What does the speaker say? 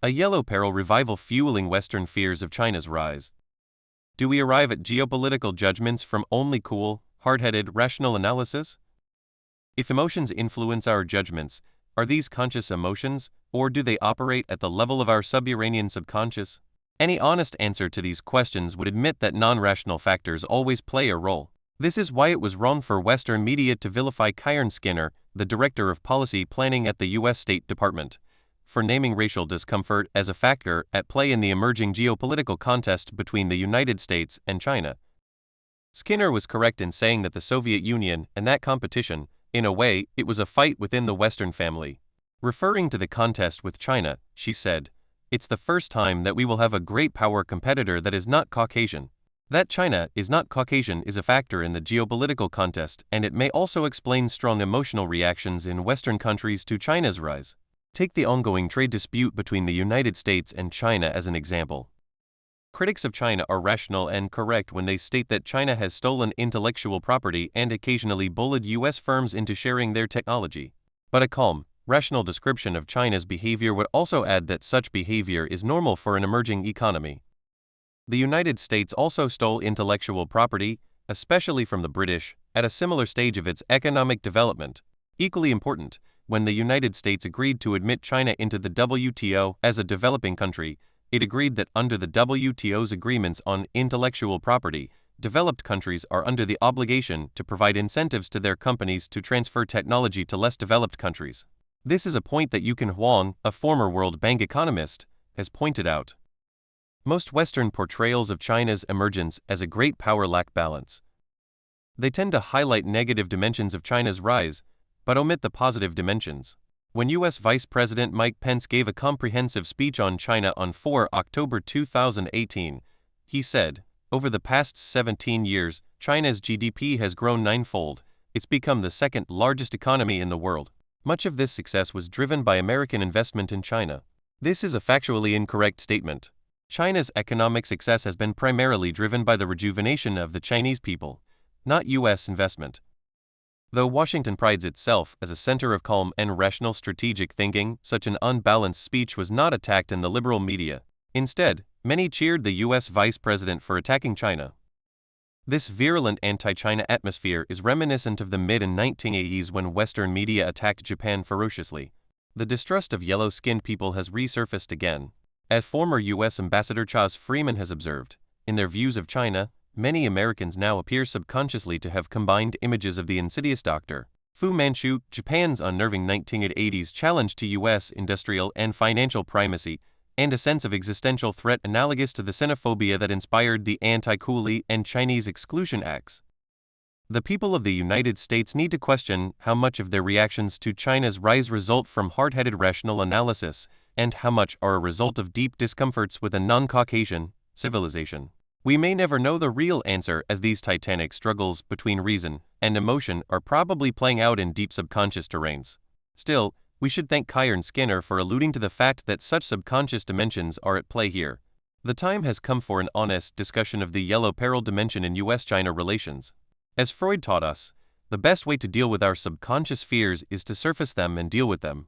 A yellow peril revival fueling Western fears of China's rise. Do we arrive at geopolitical judgments from only cool, hard-headed, rational analysis? If emotions influence our judgments, are these conscious emotions, or do they operate at the level of our subterranean subconscious? Any honest answer to these questions would admit that non-rational factors always play a role. This is why it was wrong for Western media to vilify Kishore Skinner, the director of policy planning at the U.S. State Department, for naming racial discomfort as a factor at play in the emerging geopolitical contest between the United States and China. Skinner was correct in saying that the Soviet Union and that competition, in a way, it was a fight within the Western family. Referring to the contest with China, she said, "It's the first time that we will have a great power competitor that is not Caucasian. That China is not Caucasian is a factor in the geopolitical contest, and it may also explain strong emotional reactions in Western countries to China's rise." Take the ongoing trade dispute between the United States and China as an example. Critics of China are rational and correct when they state that China has stolen intellectual property and occasionally bullied U.S. firms into sharing their technology. But a calm, rational description of China's behavior would also add that such behavior is normal for an emerging economy. The United States also stole intellectual property, especially from the British, at a similar stage of its economic development. Equally important, when the United States agreed to admit China into the WTO as a developing country, it agreed that under the WTO's agreements on intellectual property, developed countries are under the obligation to provide incentives to their companies to transfer technology to less developed countries. This is a point that Yukon Huang, a former World Bank economist, has pointed out. Most Western portrayals of China's emergence as a great power lack balance. They tend to highlight negative dimensions of China's rise, but omit the positive dimensions. When U.S. Vice President Mike Pence gave a comprehensive speech on China on 4 October 2018, he said, "Over the past 17 years, China's GDP has grown ninefold. It's become the second largest economy in the world. Much of this success was driven by American investment in China." This is a factually incorrect statement. China's economic success has been primarily driven by the rejuvenation of the Chinese people, not U.S. investment. Though Washington prides itself as a center of calm and rational strategic thinking, such an unbalanced speech was not attacked in the liberal media. Instead, many cheered the U.S. vice president for attacking China. This virulent anti-China atmosphere is reminiscent of the mid- and 1980s when Western media attacked Japan ferociously. The distrust of yellow-skinned people has resurfaced again. As former U.S. Ambassador Chas Freeman has observed, in their views of China, many Americans now appear subconsciously to have combined images of the insidious Dr. Fu Manchu, Japan's unnerving 1980s challenge to U.S. industrial and financial primacy, and a sense of existential threat analogous to the xenophobia that inspired the Anti-Coolie and Chinese Exclusion Acts. The people of the United States need to question how much of their reactions to China's rise result from hard-headed rational analysis, and how much are a result of deep discomforts with a non-Caucasian civilization. We may never know the real answer, as these titanic struggles between reason and emotion are probably playing out in deep subconscious terrains. Still, we should thank Kishore Skinner for alluding to the fact that such subconscious dimensions are at play here. The time has come for an honest discussion of the yellow peril dimension in U.S.-China relations. As Freud taught us, the best way to deal with our subconscious fears is to surface them and deal with them.